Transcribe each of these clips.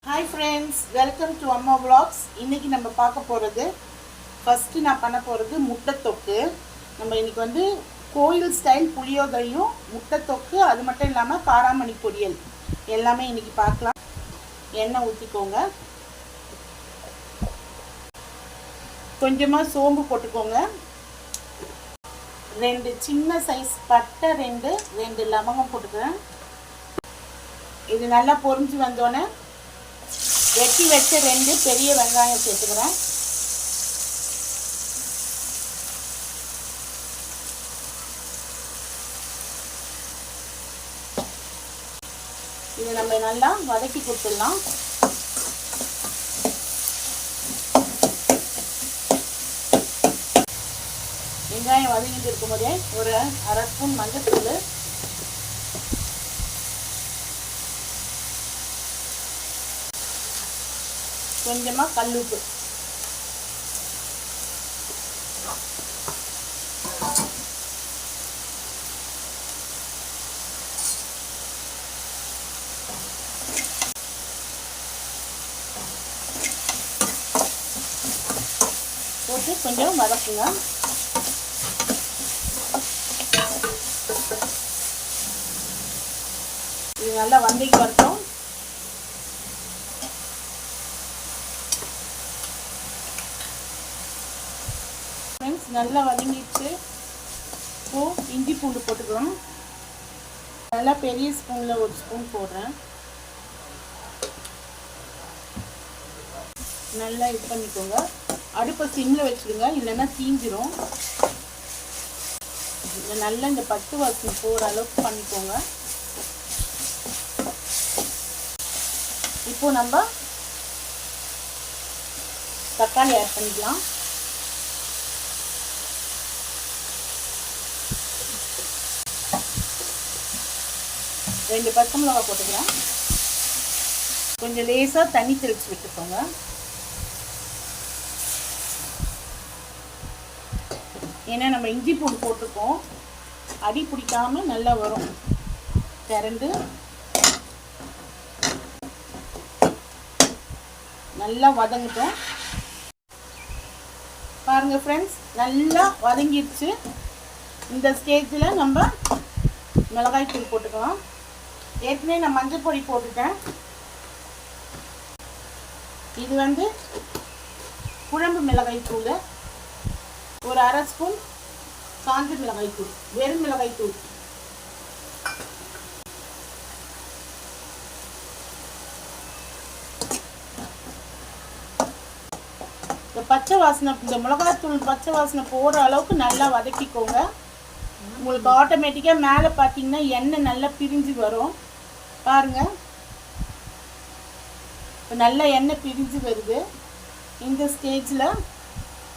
Hi friends, welcome to அம்மா vlogs. இன்றைக்கி நம்ம பார்க்க போகிறது, ஃபஸ்ட்டு நான் பண்ண போகிறது முட்டை தொக்கு. நம்ம இன்றைக்கி வந்து கோயில் ஸ்டைல் புளியோதரையும் முட்டை தொக்கு, அது மட்டும் இல்லாமல் காராமணி பொரியல் எல்லாமே இன்றைக்கி பார்க்கலாம். எண்ணெய் ஊற்றிக்கோங்க, கொஞ்சமாக சோம்பு போட்டுக்கோங்க, 2 சின்ன சைஸ் பட்டை, 2 லவங்கம் போட்டுக்கிறேன். இது நல்லா பொரிஞ்சு வந்தோடனே வெட்டி வச்ச 2 பெரிய வெங்காயம் சேர்த்துக்கிறேன். இதை நம்ம நல்லா வதக்கி கொடுத்துடலாம். வெங்காயம் வதக்கிட்டு இருக்கும்போதே ஒரு 1/2 ஸ்பூன் மஞ்சள்தூள், கொஞ்சமாக கல்லுப்பு, போட்டு கொஞ்சம் வதக்குங்க. இது நல்லா வதக்கி வரட்டும். நல்லா வதங்கிடுச்சு. இப்போது இஞ்சி பூண்டு போட்டுக்கிறோம். நல்லா பெரிய ஸ்பூனில் 1 ஸ்பூன் போடுறேன். நல்லா இது பண்ணிக்கோங்க. அடுப்பை சிம்மில் வச்சுடுங்க, இல்லைன்னா தீஞ்சிரும். நல்லா இந்த பட்டு வாசனை போகிற அளவுக்கு பண்ணிக்கோங்க. இப்போ நம்ம தக்காளி ஆட் பண்ணிக்கலாம். 2 பச்சை மிளகாய் போட்டுக்கிறேன். கொஞ்சம் லேசாக தண்ணி தெளித்து விட்டுக்கோங்க. ஏன்னா நம்ம இஞ்சி பூண்டு போட்டிருக்கோம், அடி பிடிக்காமல் நல்லா வரும். திரண்டு நல்லா வதங்கிட்டோம். பாருங்கள் ஃப்ரெண்ட்ஸ், நல்லா வதங்கிடுச்சு. இந்த ஸ்டேஜில் நம்ம மிளகாய் தூள் போட்டுக்கலாம். ஏற்கனவே நான் மஞ்சள் பொடி போட்டுட்டேன். இது வந்து குழம்பு மிளகாய் தூள், ஒரு 1/2 ஸ்பூன் காஞ்ச மிளகாய் தூள், வெறும் மிளகாய் தூள். இந்த பச்சை வாசனை, இந்த மிளகாய்த்தூள் பச்சை வாசனை போகிற அளவுக்கு நல்லா வதக்கிக்கோங்க. உங்களுக்கு ஆட்டோமேட்டிக்காக மேலே பார்த்தீங்கன்னா எண்ணெய் நல்லா பிரிஞ்சு வரும். பாருங்கள், இப்போ நல்லா எண்ணெய் பிரிஞ்சு வருது. இந்த ஸ்டேஜில்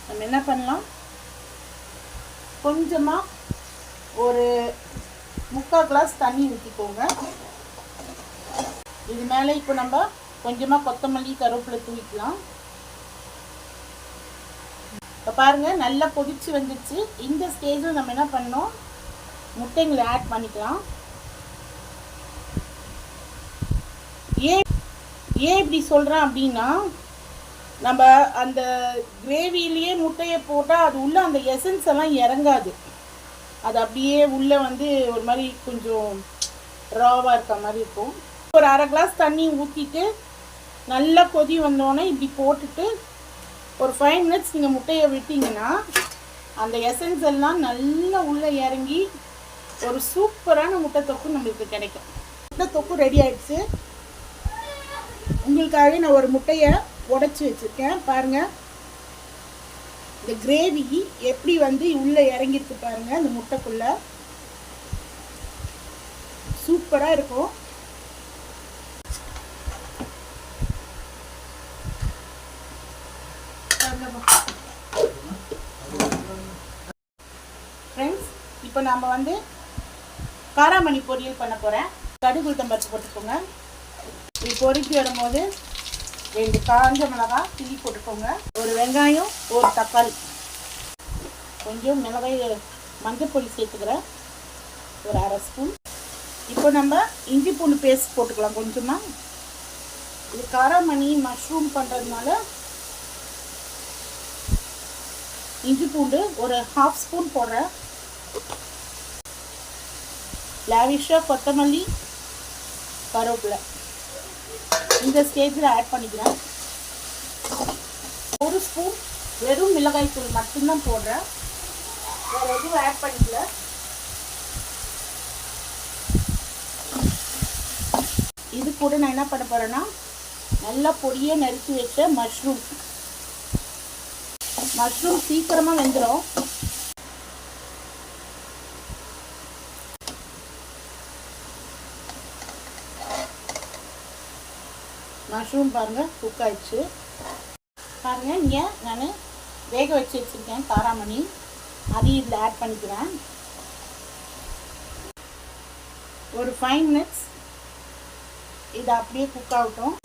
நம்ம என்ன பண்ணலாம், கொஞ்சமாக ஒரு 3/4 கிளாஸ் தண்ணி ஊற்றிக்கோங்க. இது மேலே இப்போ நம்ம கொஞ்சமாக கொத்தமல்லி, கருவேப்பிலை தூவிக்கலாம். இப்போ பாருங்கள், நல்லா கொதிச்சு வந்துடுச்சு. இந்த ஸ்டேஜில் நம்ம என்ன பண்ணோம், முட்டைங்களை ஆட் பண்ணிக்கலாம். ஏன் இப்படி சொல்கிறேன் அப்படின்னா, நம்ம அந்த கிரேவிலேயே முட்டையை போட்டால் அது உள்ளே அந்த எசன்ஸ் எல்லாம் இறங்காது. அது அப்படியே உள்ளே வந்து ஒரு மாதிரி கொஞ்சம் ராவாக இருக்க மாதிரி இருக்கும். ஒரு 1/2 கிளாஸ் தண்ணி ஊற்றிட்டு நல்லா கொதி வந்தோடனே இப்படி போட்டுட்டு ஒரு 5 மினிட்ஸ் நீங்கள் முட்டையை விட்டிங்கன்னா அந்த எசன்ஸ் எல்லாம் நல்லா உள்ளே இறங்கி ஒரு சூப்பரான முட்டை தொக்கு நம்மளுக்கு கிடைக்கும். முட்டை தொக்கு ரெடி ஆகிடுச்சு. உங்களுக்காகவே நான் ஒரு முட்டையை உடைச்சி வச்சுருக்கேன். பாருங்கள், இந்த கிரேவி எப்படி வந்து உள்ளே இறங்கிருக்கு பாருங்கள். இந்த முட்டைக்குள்ளே சூப்பராக இருக்கும். ஃப்ரெண்ட்ஸ், இப்போ நாம் வந்து காராமணி பொரியல் பண்ண போகிறேன். கடுகு உளுத்தம் பருப்பு போட்டுக்கோங்க. இது பொறுக்கி வரும்போது 2 காஞ்ச மிளகாய் கிள்ளி போட்டுக்கோங்க. ஒரு வெங்காயம், ஒரு தக்காளி, கொஞ்சம் மிளகாய் மஞ்சள் பொடி சேர்த்துக்கிறேன், ஒரு 1/2 ஸ்பூன். இப்போ நம்ம இஞ்சி பூண்டு பேஸ்ட் போட்டுக்கலாம் கொஞ்சமாக. இது காராமணி மஷ்ரூம் பண்ணுறதுனால இஞ்சி பூண்டு ஒரு 1/2 ஸ்பூன் போடுறேன். லாவிஷாக கொத்தமல்லி கருவேப்பிலை இந்த ஸ்டேஜில் ஆட் பண்ணிக்கிறேன். 1 ஸ்பூன் வெறும் மிளகாய் தூள் மட்டும்தான் போடுறேன், வேறு எதுவும் ஆட் பண்ணிக்கல. இது கூட நான் என்ன பண்ண போகிறேன்னா நல்லா பொடியை நறுக்கி வச்ச மஷ்ரூம் சீக்கிரமாக வெந்துடும். மஷ்ரூம் பாருங்கள் குக் ஆயிடுச்சு. பாருங்கள் இங்கே நான் வேக வச்சு வச்சுருக்கேன் காராமணி, அதையும் இதில் ஆட் பண்ணிக்கிறேன். ஒரு 5 மினிட்ஸ் இது அப்படியே குக் ஆகட்டும்.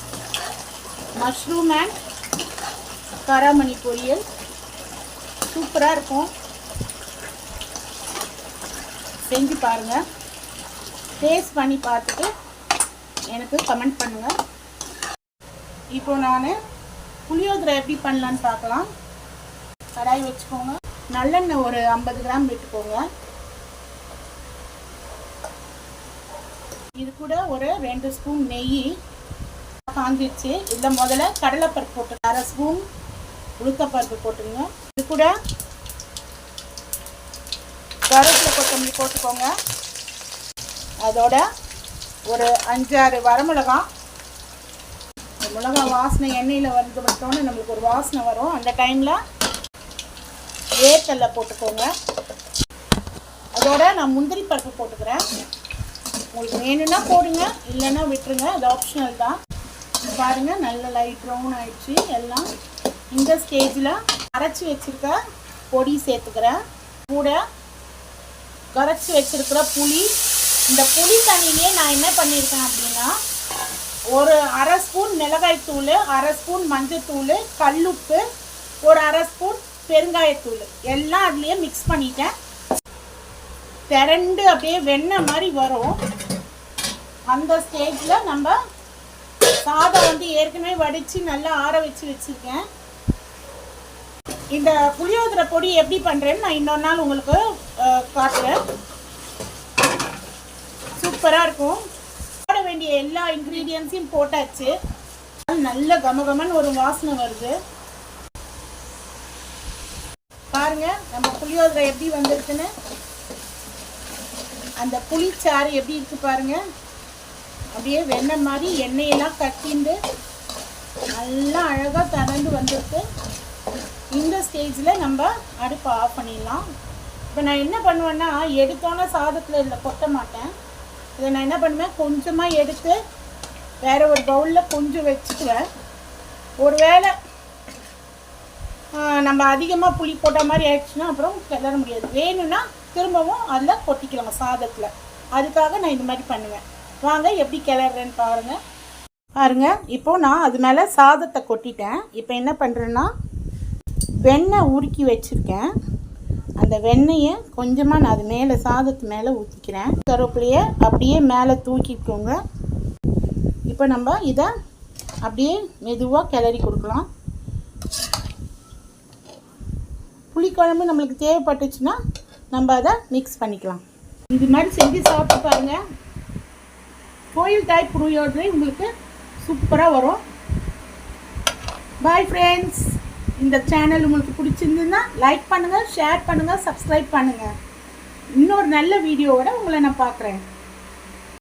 மஷ்ரூம் அண்ட் காராமணி பொரியல் சூப்பராக இருக்கும், செஞ்சு பாருங்கள். டேஸ்ட் பண்ணி பார்த்துட்டு எனக்கு கமெண்ட் பண்ணுங்கள். இப்போ நான் புளியோதரை எப்படி பண்ணலான்னு பார்க்கலாம். கடாய் வச்சுக்கோங்க, நல்லெண்ணெய் ஒரு 50 கிராம் விட்டுக்கோங்க. இது கூட ஒரு 2 ஸ்பூன் நெய் காஞ்சிடுச்சு. இதில் முதல்ல கடலைப்பருப்பு போட்டு 1/2 ஸ்பூன் உளுத்தப்பருப்பு போட்டுங்க. இது கூட கருவேப்பிலை கொத்தமல்லி போட்டுக்கோங்க. அதோட ஒரு 5-6 வரமிளகாய். மிளகாய் வாசனை எண்ணெயில் வந்து விட்டோன்னு நம்மளுக்கு ஒரு வாசனை வரும். அந்த டைமில் வேர்க்கடலை போட்டுக்கோங்க. அதோட நான் முந்திரி பருப்பு போட்டுக்கிறேன். உங்களுக்கு வேணும்னா போடுங்க, இல்லைன்னா விட்டுருங்க, அது ஆப்ஷனல் தான். பாருங்கள் நல்ல லைட் ப்ரௌன் ஆயிடுச்சு எல்லாம். இந்த ஸ்டேஜில் அரைச்சி வச்சுருக்க பொடி சேர்த்துக்கிறேன். கூட கரைச்சி வச்சுருக்கிற புளி. இந்த புளி தண்ணியிலே நான் என்ன பண்ணியிருக்கேன் அப்படின்னா ஒரு 1/2 ஸ்பூன் மிளகாய் தூள், 1/2 ஸ்பூன் மஞ்சள் தூள், கல்லுப்பு, ஒரு 1/2 ஸ்பூன் பெருங்காயத்தூள் எல்லாம் அதுலேயே மிக்ஸ் பண்ணிட்டேன். திரண்டு அப்படியே வெண்ணெய் மாதிரி வரும். அந்த ஸ்டேஜில் நம்ம சாதம் வந்து ஏற்கனவே வடித்து நல்லா ஆற வச்சுருக்கேன். இந்த புளியோதரை பொடி எப்படி பண்ணுறேன்னு நான் இன்னொரு நாள் உங்களுக்கு காட்டுறேன். சூப்பராக இருக்கும். போட வேண்டிய எல்லா இன்க்ரீடியன்ஸையும் போட்டாச்சு. நல்ல கமகமன்னு ஒரு வாசனை வருது. பாருங்க நம்ம புளியோதரை எப்படி வந்திருக்குன்னு. அந்த புளிச்சாறு எப்படி இருக்கு பாருங்க. அப்படியே வெண்ணெய் மாதிரி எண்ணெயெல்லாம் கட்டிண்டு நல்லா அழகாக திறந்து வந்திருக்கு. இந்த ஸ்டேஜில் நம்ம அடுப்பை ஆஃப் பண்ணிடலாம். இப்போ நான் என்ன பண்ணுவேன்னா எடுத்தோன்னே சாதத்தில் இதில் கொட்ட மாட்டேன். இதை நான் என்ன பண்ணுவேன் கொஞ்சமாக எடுத்து வேறு ஒரு பவுலில் கொஞ்சம் வச்சுக்குவேன். ஒரு வேளை நம்ம அதிகமாக புளி போட்ட மாதிரி ஆயிடுச்சுன்னா அப்புறம் கிளற முடியாது. வேணும்னா திரும்பவும் அதில் கொட்டிக்கலாம் சாதத்தில். அதுக்காக நான் இது மாதிரி பண்ணுவேன். வாங்க எப்படி கிளறேன்னு பாருங்கள். இப்போது நான் அது மேலே சாதத்தை கொட்டிட்டேன். இப்போ என்ன பண்ணுறேன்னா வெண்ணெய் உருக்கி வச்சுருக்கேன். அந்த வெண்ணெயை கொஞ்சமாக நான் அது மேலே சாதத்து மேலே ஊற்றிக்கிறேன். கருவேப்பிலையை அப்படியே மேலே தூக்கிக்கோங்க. இப்போ நம்ம இதை அப்படியே மெதுவாக கிளறி கொடுக்கலாம். புளிக்குழம்பு நம்மளுக்கு தேவைப்பட்டுச்சுன்னா நம்ம அதை மிக்ஸ் பண்ணிக்கலாம். இது மாதிரி செஞ்சு சாப்பிட்டு பாருங்கள். கோயில் டைப் புளியோதரை உங்களுக்கு சூப்பராக வரும். Bye friends. இந்த சேனல் உங்களுக்கு பிடிச்சிருந்துன்னா லைக் பண்ணுங்கள், ஷேர் பண்ணுங்கள், சப்ஸ்கிரைப் பண்ணுங்கள். இன்னொரு நல்ல வீடியோவோட உங்களை நான் பார்க்குறேன்.